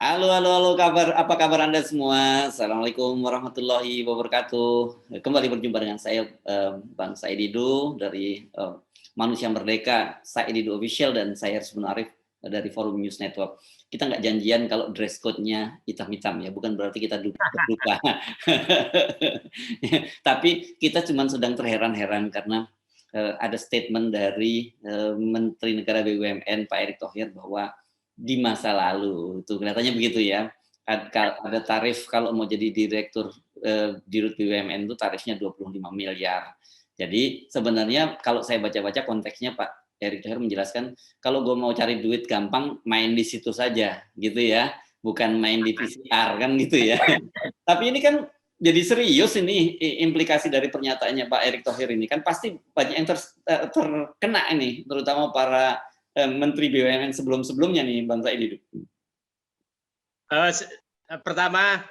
Halo, halo, halo, apa kabar Anda semua? Assalamualaikum warahmatullahi wabarakatuh. Kembali berjumpa dengan saya, Bang Said Didu dari Manusia Merdeka, Said Didu Official, dan saya Resmun Arif dari Forum News Network. Kita nggak janjian kalau dress code-nya hitam-hitam ya, bukan berarti kita berduka. Tapi kita cuma sedang terheran-heran karena ada statement dari Menteri Negara BUMN Pak Erick Thohir bahwa di masa lalu itu kelihatannya begitu ya, ada tarif kalau mau jadi direktur Dirut BUMN itu tarifnya 25 miliar. Jadi sebenarnya kalau saya baca-baca konteksnya Pak Erick Thohir menjelaskan kalau gue mau cari duit gampang main di situ saja gitu ya, bukan main di PCR kan gitu ya. Tapi ini kan jadi serius ini implikasi dari pernyataannya Pak Erick Thohir ini kan pasti banyak yang terkena ini, terutama para Menteri BUMN sebelum-sebelumnya nih, Bang Said Didu. Pertama,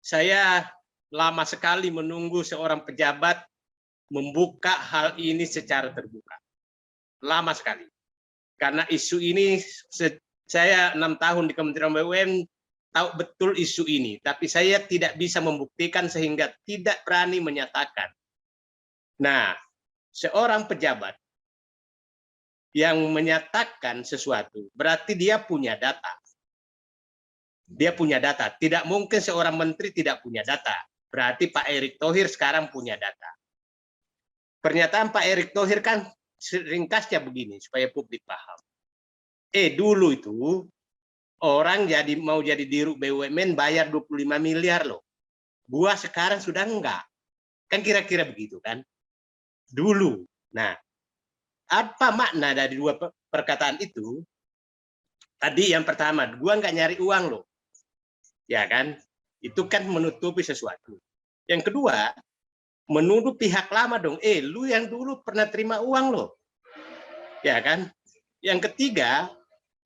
saya lama sekali menunggu seorang pejabat membuka hal ini secara terbuka. Lama sekali. Karena isu ini, saya 6 tahun di Kementerian BUMN, tahu betul isu ini. Tapi saya tidak bisa membuktikan sehingga tidak berani menyatakan. Nah, seorang pejabat yang menyatakan sesuatu, berarti dia punya data. Dia punya data. Tidak mungkin seorang menteri tidak punya data. Berarti Pak Erick Thohir sekarang punya data. Pernyataan Pak Erick Thohir kan ringkasnya begini, supaya publik paham. Dulu itu, orang mau jadi dirut BUMN bayar 25 miliar loh. Gua sekarang sudah enggak. Kan kira-kira begitu kan? Dulu. Nah, apa makna dari dua perkataan itu? Tadi yang pertama, gua nggak nyari uang loh, ya kan? Itu kan menutupi sesuatu. Yang kedua, menuduh pihak lama dong. Lu yang dulu pernah terima uang loh, ya kan? Yang ketiga,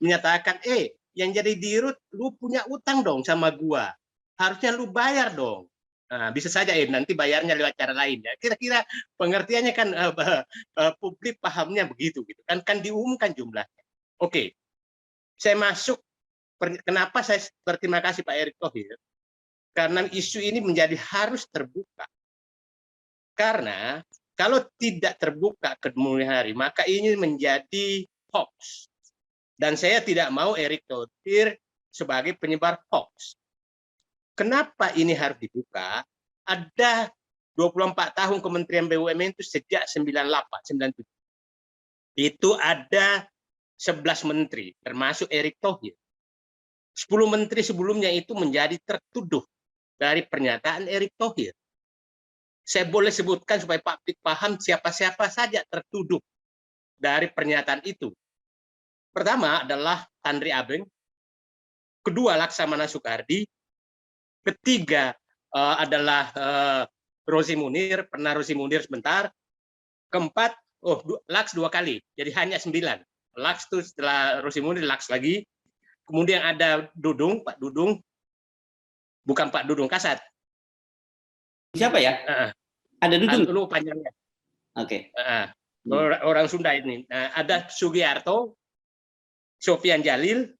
menyatakan, yang jadi dirut, lu punya utang dong sama gua. Harusnya lu bayar dong. Nah, bisa saja nanti bayarnya lewat cara lain ya. Kira-kira pengertiannya kan publik pahamnya begitu gitu kan diumumkan jumlahnya. Oke. Saya masuk, kenapa saya berterima kasih Pak Erick Thohir? Karena isu ini menjadi harus terbuka. Karena kalau tidak terbuka kemudian hari, maka ini menjadi hoax. Dan saya tidak mau Erick Thohir sebagai penyebar hoax. Kenapa ini harus dibuka? Ada 24 tahun Kementerian BUMN itu sejak 98, 97. Itu ada 11 menteri, termasuk Erick Thohir. 10 menteri sebelumnya itu menjadi tertuduh dari pernyataan Erick Thohir. Saya boleh sebutkan supaya publik paham siapa-siapa saja tertuduh dari pernyataan itu. Pertama adalah Tanri Abeng, kedua Laksamana Soekardi, ketiga adalah Rozi Munir, pernah Rozi Munir sebentar, keempat, Laks 2 kali, jadi hanya 9. Laks itu setelah Rozi Munir, Laks lagi. Kemudian ada Dudung, Pak Dudung, bukan Pak Dudung Kasat. Siapa ya? Ada Dudung? Dulu panjangnya. Oke. Orang Sunda ini. Ada Sugiarto, Sofian Jalil,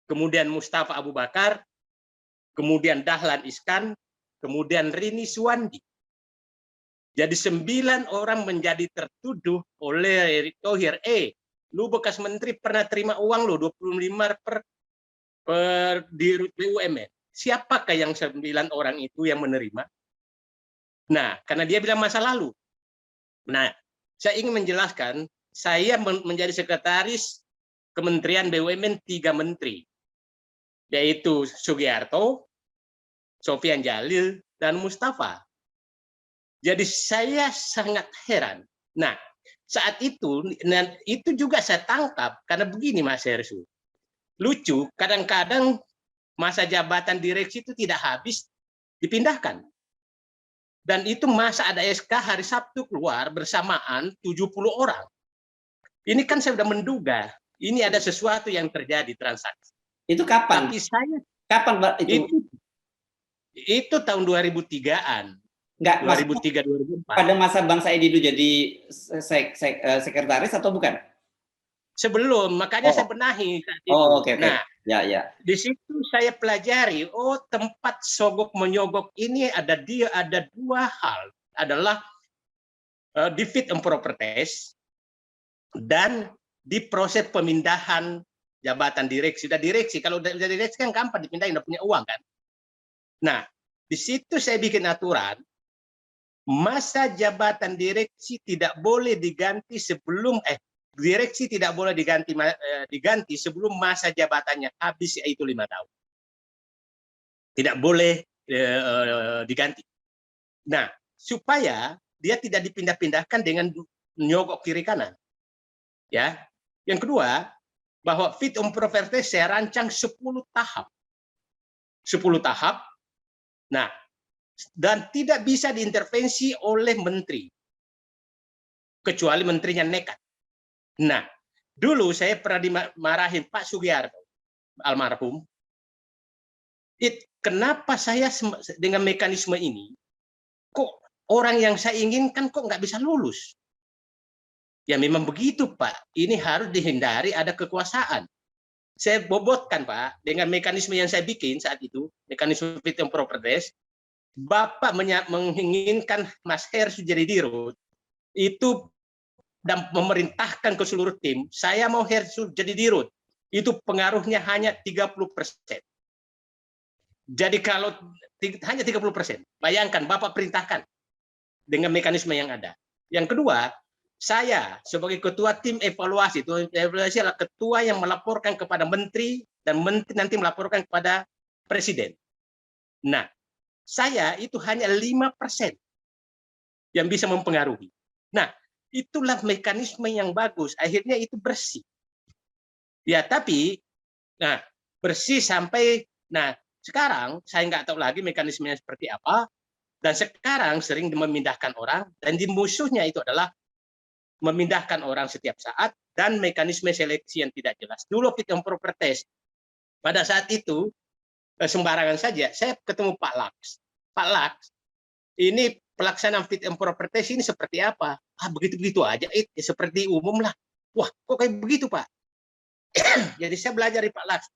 kemudian Mustafa Abu Bakar, kemudian Dahlan Iskan, kemudian Rini Suwandi. Jadi 9 orang menjadi tertuduh oleh Erick Thohir. Lu bekas menteri pernah terima uang lo 25 per dirut BUMN. Siapakah yang 9 orang itu yang menerima? Nah, karena dia bilang masa lalu. Nah, saya ingin menjelaskan, saya menjadi sekretaris Kementerian BUMN 3 menteri, yaitu Sugiarto, Sofian Jalil, dan Mustafa. Jadi saya sangat heran. Nah, saat itu juga saya tangkap karena begini Mas Hersu. Lucu, kadang-kadang masa jabatan direksi itu tidak habis dipindahkan. Dan itu masa ada SK hari Sabtu keluar bersamaan 70 orang. Ini kan saya sudah menduga, ini ada sesuatu yang terjadi transaksi. Itu kapan? Tapi saya kapan Pak itu tahun 2003-an. Enggak, 2003 2004. Pada masa Bang Said Didu jadi sekretaris atau bukan? Sebelum, makanya saya Oh, benahi saat oh, itu. oke, oke. Nah, Ya, ya. di situ saya pelajari, oh tempat sogok menyogok ini ada dua hal, adalah di fit and proper test dan di proses pemindahan jabatan direksi. Sudah direksi, kalau udah direksi kan gampang dipindahin, udah punya uang kan. Nah, di situ saya bikin aturan, masa jabatan direksi tidak boleh diganti sebelum direksi tidak boleh diganti sebelum masa jabatannya habis, yaitu 5 tahun. Tidak boleh diganti. Nah, supaya dia tidak dipindah-pindahkan dengan nyogok kiri kanan. Ya. Yang kedua, bahwa fit and proper test saya rancang 10 tahap. 10 tahap. Nah, dan tidak bisa diintervensi oleh menteri. Kecuali menterinya nekat. Nah, dulu saya pernah dimarahin Pak Sugiharto, almarhum. Kenapa saya dengan mekanisme ini, kok orang yang saya inginkan kok nggak bisa lulus? Ya memang begitu, Pak. Ini harus dihindari ada kekuasaan. Saya bobotkan, Pak, dengan mekanisme yang saya bikin saat itu, mekanisme fit and proper test, Bapak menginginkan Mas Hersu jadi dirut, itu dan memerintahkan ke seluruh tim, saya mau Hersu jadi dirut. Itu pengaruhnya hanya 30%. Jadi kalau hanya 30%, bayangkan Bapak perintahkan dengan mekanisme yang ada. Yang kedua, saya sebagai ketua tim evaluasi, itu evaluasi adalah ketua yang melaporkan kepada menteri dan menteri nanti melaporkan kepada presiden. Nah, saya itu hanya 5% yang bisa mempengaruhi. Nah, itulah mekanisme yang bagus. Akhirnya itu bersih. Ya, tapi nah bersih sampai sekarang saya nggak tahu lagi mekanismenya seperti apa. Dan sekarang sering memindahkan orang, dan di musuhnya itu adalah memindahkan orang setiap saat dan mekanisme seleksi yang tidak jelas. Dulu fit and proper test, pada saat itu sembarangan saja. Saya ketemu Pak Laks. Pak Laks, ini pelaksanaan fit and proper test ini seperti apa? Begitu-begitu aja, seperti umum lah. Wah, kok kayak begitu, Pak? Jadi saya belajar dari Pak Laks.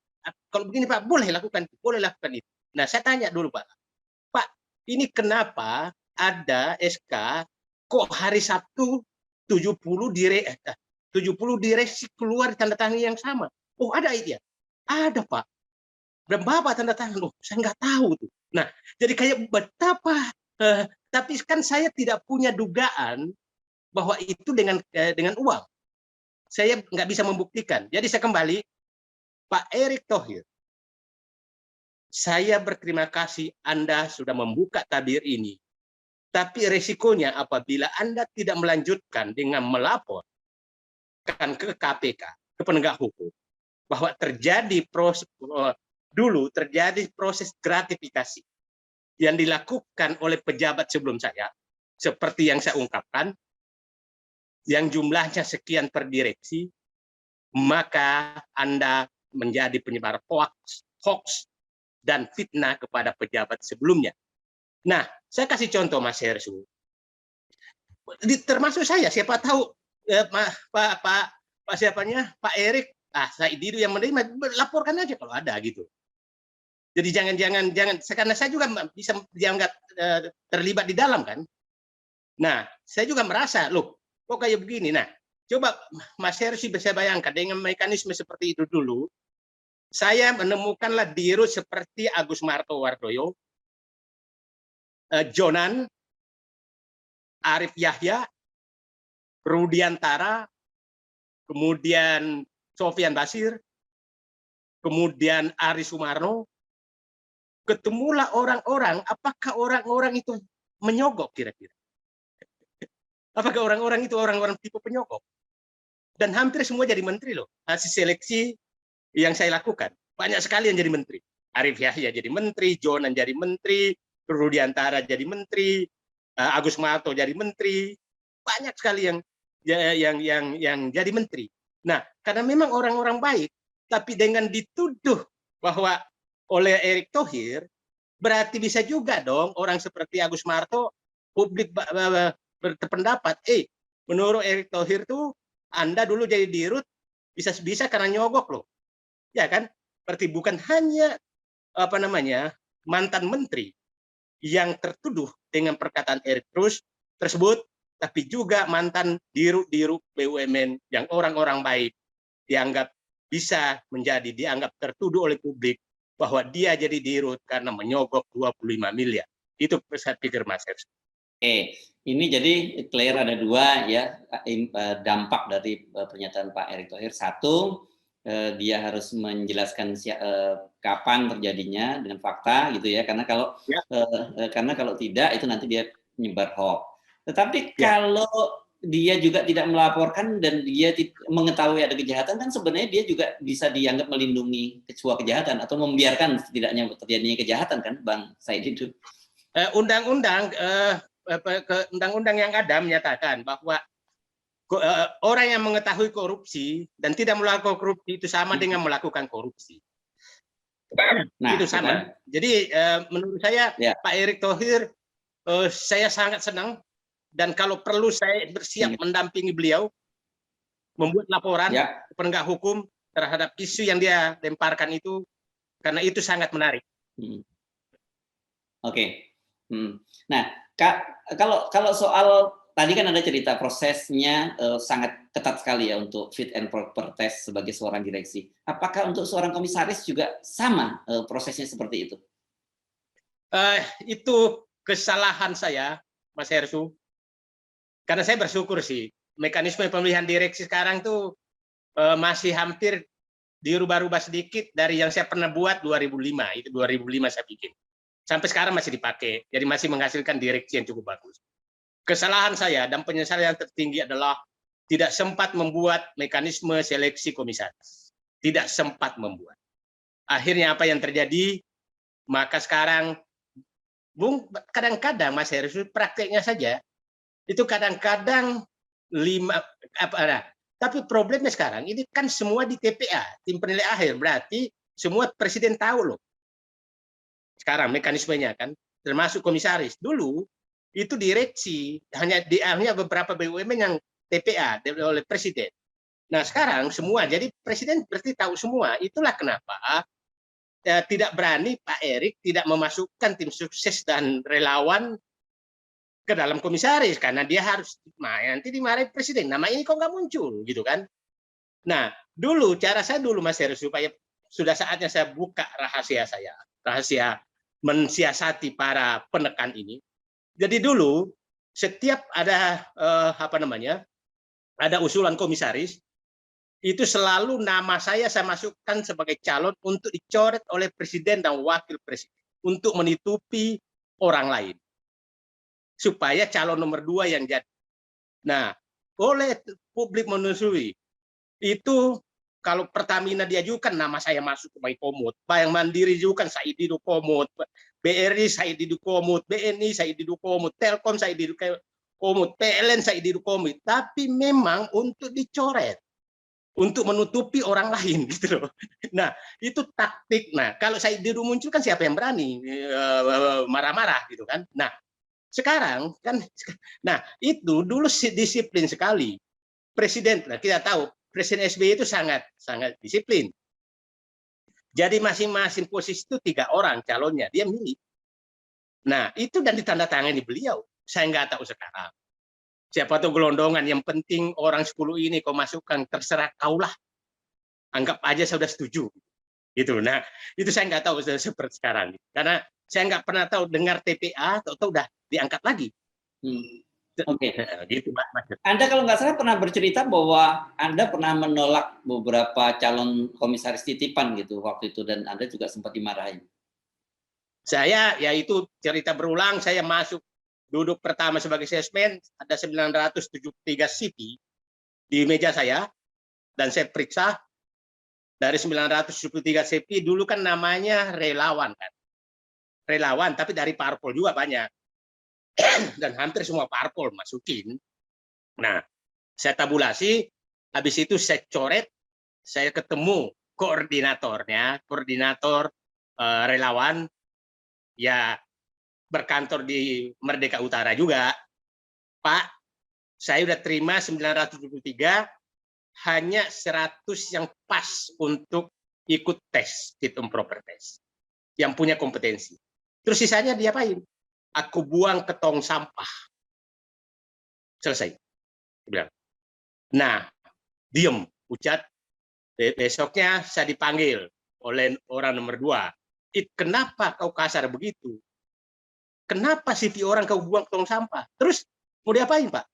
Kalau begini, Pak, boleh lakukan itu. Nah, saya tanya dulu, Pak, ini kenapa ada SK kok hari Sabtu 70 direksi keluar tanda tangan yang sama? Oh, ada ya? Ada, Pak. Dan Bapak tanda tangan. Oh, saya nggak tahu tuh. Nah, jadi kayak betapa tapi kan saya tidak punya dugaan bahwa itu dengan uang. Saya nggak bisa membuktikan. Jadi saya kembali, Pak Erick Thohir, saya berterima kasih Anda sudah membuka tabir ini. Tapi resikonya apabila Anda tidak melanjutkan dengan melaporkan ke KPK, ke penegak hukum, bahwa terjadi proses gratifikasi yang dilakukan oleh pejabat sebelum saya, seperti yang saya ungkapkan, yang jumlahnya sekian per direksi, maka Anda menjadi penyebar hoax dan fitnah kepada pejabat sebelumnya. Nah, saya kasih contoh Mas Hersu. Termasuk saya, siapa tahu Pak Pak Erick, saya Didu yang menerima, laporkan aja kalau ada gitu. Jadi jangan karena saya juga bisa dianggap terlibat di dalam kan. Nah, saya juga merasa, loh, kok kayak begini. Nah, coba Mas Hersu bisa bayangkan dengan mekanisme seperti itu dulu, saya menemukanlah dirut seperti Agus Martowardoyo, Jonan, Arif Yahya, Rudiantara, kemudian Sofian Basir, kemudian Ari Sumarno. Ketemulah orang-orang, apakah orang-orang itu menyogok kira-kira? Apakah orang-orang itu orang-orang tipe penyogok? Dan hampir semua jadi menteri loh. Hasil seleksi yang saya lakukan, banyak sekali yang jadi menteri. Arif Yahya jadi menteri, Jonan jadi menteri, Rudiantara jadi menteri, Agus Marto jadi menteri, banyak sekali yang jadi menteri. Nah, karena memang orang-orang baik, tapi dengan dituduh bahwa oleh Erick Thohir, berarti bisa juga dong orang seperti Agus Marto publik berpendapat, menurut Erick Thohir tuh Anda dulu jadi dirut Bisa karena nyogok loh. Ya kan? Berarti bukan hanya mantan menteri yang tertuduh dengan perkataan Erick tersebut, tapi juga mantan dirut-dirut BUMN yang orang-orang baik dianggap dianggap tertuduh oleh publik bahwa dia jadi dirut karena menyogok 25 miliar. Itu saya pikir Mas Hers. Oke, ini jadi clear ada dua ya dampak dari pernyataan Pak Erick Thohir. Satu, dia harus menjelaskan kapan terjadinya dengan fakta gitu ya, karena kalau tidak itu nanti dia menyebar hoax. Tetapi kalau dia juga tidak melaporkan dan dia mengetahui ada kejahatan, kan sebenarnya dia juga bisa dianggap melindungi sebuah kejahatan atau membiarkan setidaknya terjadinya kejahatan, kan Bang Said itu. Undang-undang yang ada menyatakan bahwa orang yang mengetahui korupsi dan tidak melakukan korupsi itu sama dengan melakukan korupsi. Nah, itu sama. Kan? Jadi menurut saya Pak Erick Thohir, saya sangat senang dan kalau perlu saya bersiap mendampingi beliau membuat laporan ke penegak hukum terhadap isu yang dia lemparkan itu, karena itu sangat menarik. Oke. Nah, kalau soal tadi kan ada cerita prosesnya sangat ketat sekali ya untuk fit and proper test sebagai seorang direksi. Apakah untuk seorang komisaris juga sama prosesnya seperti itu? Itu kesalahan saya, Mas Hersu. Karena saya bersyukur sih, mekanisme pemilihan direksi sekarang tuh masih hampir dirubah-rubah sedikit dari yang saya pernah buat 2005. Itu 2005 saya bikin. Sampai sekarang masih dipakai, jadi masih menghasilkan direksi yang cukup bagus. Kesalahan saya dan penyesalan yang tertinggi adalah tidak sempat membuat mekanisme seleksi komisaris. Tidak sempat membuat. Akhirnya apa yang terjadi? Maka sekarang, kadang-kadang Mas Heru, prakteknya saja, itu kadang-kadang tapi problemnya sekarang, ini kan semua di TPA, tim penilai akhir, berarti semua presiden tahu loh. Sekarang mekanismenya kan, termasuk komisaris. Dulu itu direksi hanya beberapa BUMN yang TPA oleh presiden. Nah sekarang semua, jadi presiden berarti tahu semua. Itulah kenapa tidak berani Pak Erick tidak memasukkan tim sukses dan relawan ke dalam komisaris, karena dia harus nanti dimarahi presiden. Nama ini kok nggak muncul gitu kan? Nah dulu cara saya dulu Mas Heru, supaya sudah saatnya saya buka rahasia saya, rahasia mensiasati para penekan ini. Jadi dulu setiap ada ada usulan komisaris, itu selalu nama saya masukkan sebagai calon untuk dicoret oleh presiden dan wakil presiden untuk menutupi orang lain supaya calon nomor 2 yang jadi. Nah, oleh publik menyusui itu. Kalau Pertamina diajukan, nama saya masuk sebagai komut. Bank Mandiri diajukan, Said Didu komut. BRI, Said Didu komut. BNI, Said Didu komut. Telkom, Said Didu komut. PLN, Said Didu komut. Tapi memang untuk dicoret. Untuk menutupi orang lain, gitu loh. Nah, itu taktik. Nah, kalau Said Didu muncul kan siapa yang berani marah-marah, gitu kan. Nah, sekarang kan, nah itu dulu disiplin sekali. Presiden, nah kita tahu, Presiden SBY itu sangat disiplin. Jadi masing-masing posisi itu 3 orang calonnya, dia milih. Nah, itu dan ditandatangani beliau. Saya nggak tahu sekarang. Siapa tahu gelondongan, yang penting orang 10 ini kau masukkan, terserah kaulah. Anggap aja saya sudah setuju. Gitu. Nah, itu saya nggak tahu seperti sekarang. Karena saya nggak pernah tahu dengar TPA, atau udah diangkat lagi. Oke. Gitu, Mas. Anda kalau nggak salah pernah bercerita bahwa Anda pernah menolak beberapa calon komisaris titipan gitu waktu itu, dan Anda juga sempat dimarahin. Saya, ya itu cerita berulang, saya masuk duduk pertama sebagai salesman, ada 973 CV di meja saya, dan saya periksa dari 973 CV, dulu kan namanya relawan kan. Relawan, tapi dari parpol juga banyak. Dan hampir semua parpol masukin. Nah, saya tabulasi, habis itu saya coret, saya ketemu koordinatornya, koordinator relawan, ya berkantor di Merdeka Utara juga. Pak, saya udah terima 973, hanya 100 yang pas untuk ikut tes, fit and proper test, yang punya kompetensi. Terus sisanya diapain? Aku buang ke tong sampah. Selesai. Bilang. Nah, diem, ucat. Besoknya saya dipanggil oleh orang nomor 2. Kenapa kau kasar begitu? Kenapa CV orang kau buang ke tong sampah? Terus mau diapain, Pak?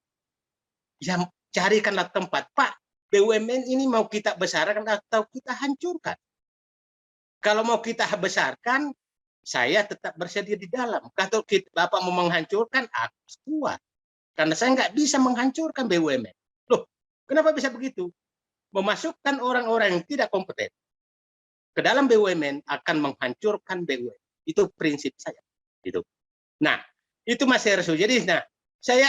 Ya carikanlah tempat. Pak, BUMN ini mau kita besarkan atau kita hancurkan? Kalau mau kita besarkan, saya tetap bersedia di dalam. Kalau Bapak mau menghancurkan, aku kuat. Karena saya nggak bisa menghancurkan BUMN. Loh, kenapa bisa begitu? Memasukkan orang-orang yang tidak kompeten ke dalam BUMN akan menghancurkan BUMN. Itu prinsip saya. Gitu. Nah, itu Mas Hersu. Jadi, nah, saya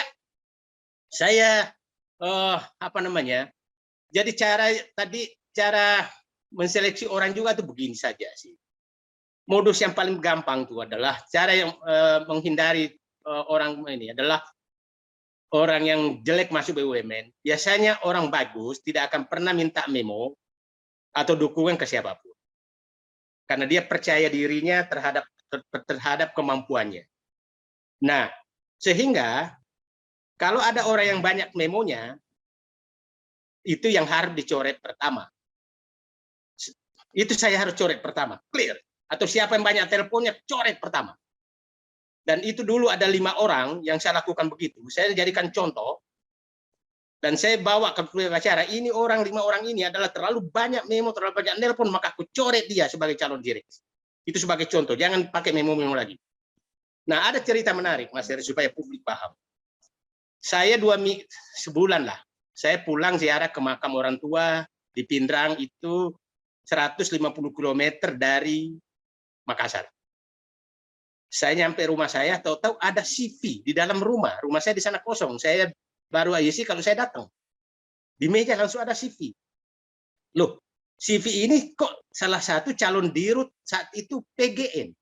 apa namanya? Jadi cara menseleksi orang juga tuh begini saja sih. Modus yang paling gampang itu adalah cara yang menghindari orang ini adalah orang yang jelek masuk BUMN. Biasanya orang bagus tidak akan pernah minta memo atau dukungan ke siapapun. Karena dia percaya dirinya terhadap kemampuannya. Nah, sehingga kalau ada orang yang banyak memonya, itu yang harus dicoret pertama. Itu saya harus coret pertama, clear. Atau siapa yang banyak teleponnya, coret pertama. Dan itu dulu ada 5 orang yang saya lakukan begitu. Saya jadikan contoh, dan saya bawa ke acara, ini 5 orang ini adalah terlalu banyak memo, terlalu banyak telepon, maka aku coret dia sebagai calon direksi. Itu sebagai contoh, jangan pakai memo-memo lagi. Nah, ada cerita menarik, Mas Heri, supaya publik paham. Saya sebulan lah, saya pulang ziarah ke makam orang tua di Pindrang, itu 150 km dari Makassar. Saya nyampe rumah saya, tahu-tahu ada CV di dalam rumah. Rumah saya di sana kosong. Saya baru aja kalau saya datang. Di meja langsung ada CV. Loh, CV ini kok salah satu calon dirut saat itu PGN.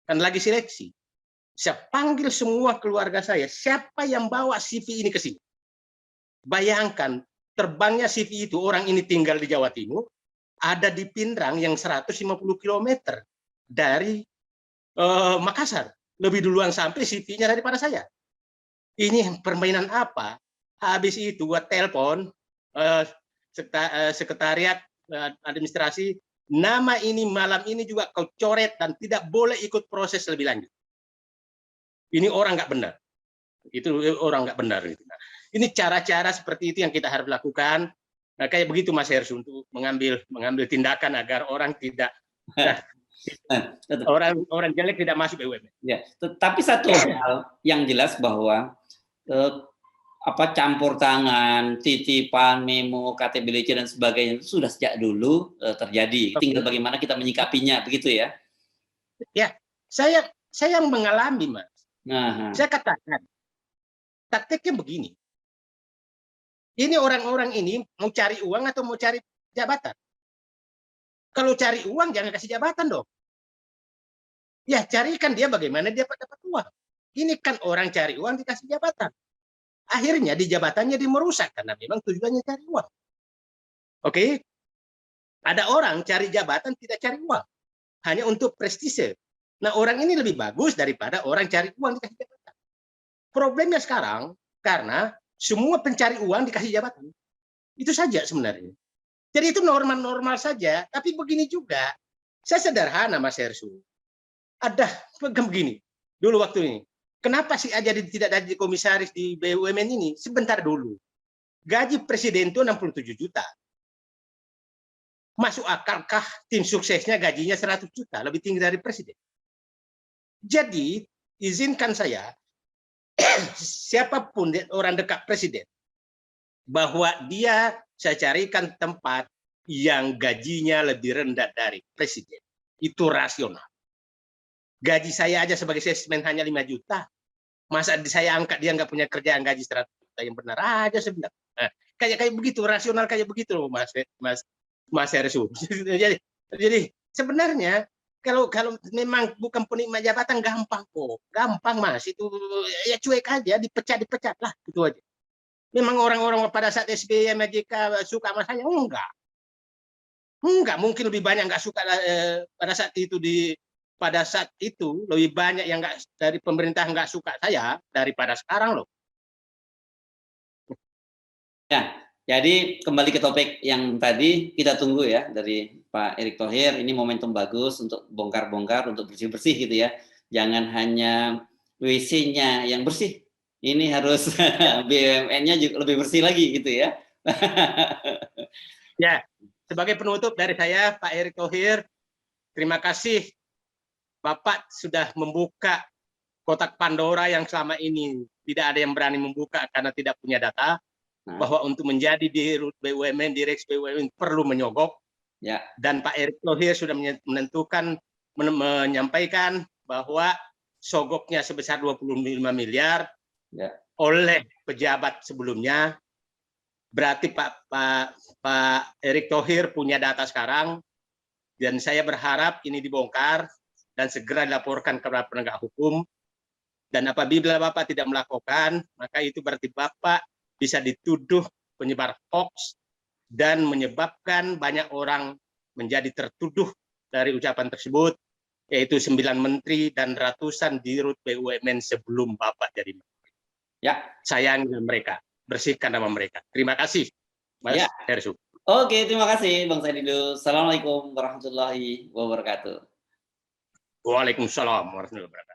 Kan lagi seleksi. Saya panggil semua keluarga saya. Siapa yang bawa CV ini ke sini? Bayangkan, terbangnya CV itu, orang ini tinggal di Jawa Timur, ada di Pindrang yang 150 km dari Makassar. Lebih duluan sampai CV-nya daripada saya. Ini permainan apa? Habis itu buat telepon sekretariat administrasi, nama ini malam ini juga kau coret dan tidak boleh ikut proses lebih lanjut. Ini orang nggak benar. Itu orang nggak benar. Ini cara-cara seperti itu yang kita harus lakukan. Nah, kayak begitu Mas Hersu, untuk mengambil tindakan agar orang tidak orang jelek tidak masuk BUMN. Ya, tetapi satu hal yang jelas bahwa campur tangan, titipan, memo, KTBDC dan sebagainya itu sudah sejak dulu terjadi. Tinggal bagaimana kita menyikapinya, begitu ya? Ya, saya yang mengalami, Mas. Saya katakan, taktiknya begini. Ini orang-orang ini mau cari uang atau mau cari jabatan? Kalau cari uang jangan kasih jabatan dong. Ya, carikan dia bagaimana dia dapat uang. Ini kan orang cari uang dikasih jabatan. Akhirnya di jabatannya dia merusak karena memang tujuannya cari uang. Oke? Ada orang cari jabatan tidak cari uang. Hanya untuk prestise. Nah, orang ini lebih bagus daripada orang cari uang dikasih jabatan. Problemnya sekarang karena semua pencari uang dikasih jabatan. Itu saja sebenarnya. Jadi itu normal-normal saja, tapi begini juga. Saya sederhana, Mas Hersu. Ada begini, dulu waktu ini. Kenapa sih tidak jadi komisaris di BUMN ini? Sebentar dulu. Gaji presiden itu 67 juta. Masuk akalkah tim suksesnya gajinya 100 juta, lebih tinggi dari presiden? Jadi, izinkan saya, siapapun orang dekat presiden, bahwa saya carikan tempat yang gajinya lebih rendah dari presiden. Itu rasional. Gaji saya aja sebagai salesman hanya 5 juta. Masa saya angkat dia nggak punya kerjaan gaji 100 juta, yang benar aja sebenarnya. Nah, kayak begitu, rasional kayak begitu loh, Mas Hersu. Jadi sebenarnya kalau memang bukan penikmat jabatan gampang kok. Gampang, Mas. Itu ya cuek aja, dipecat lah, itu aja. Memang orang-orang pada saat SBY sama JK suka sama saya? Enggak. Enggak, mungkin lebih banyak nggak suka pada saat itu lebih banyak yang nggak dari pemerintah nggak suka saya daripada sekarang loh. Ya, jadi kembali ke topik yang tadi, kita tunggu ya dari Pak Erick Thohir, ini momentum bagus untuk bongkar-bongkar, untuk bersih-bersih gitu ya. Jangan hanya WC-nya yang bersih, ini harus BUMN-nya juga lebih bersih lagi gitu ya. Ya, sebagai penutup dari saya, Pak Erick Thohir, terima kasih Bapak sudah membuka kotak Pandora yang selama ini tidak ada yang berani membuka karena tidak punya data, bahwa untuk menjadi dirut BUMN, direksi BUMN perlu menyogok, ya. Dan Pak Erick Thohir sudah menyampaikan bahwa sogoknya sebesar 25 miliar ya. oleh pejabat sebelumnya. Berarti Pak Erick Thohir punya data sekarang, dan saya berharap ini dibongkar dan segera dilaporkan kepada penegak hukum. Dan apabila Bapak tidak melakukan, maka itu berarti Bapak bisa dituduh penyebar hoax dan menyebabkan banyak orang menjadi tertuduh dari ucapan tersebut, yaitu 9 menteri dan ratusan dirut BUMN sebelum Bapak jadi menteri. Ya. Sayangi mereka, bersihkan nama mereka. Terima kasih, Mas Hersu. Oke, terima kasih Bang Saidido. Assalamualaikum warahmatullahi wabarakatuh. Waalaikumsalam warahmatullahi wabarakatuh.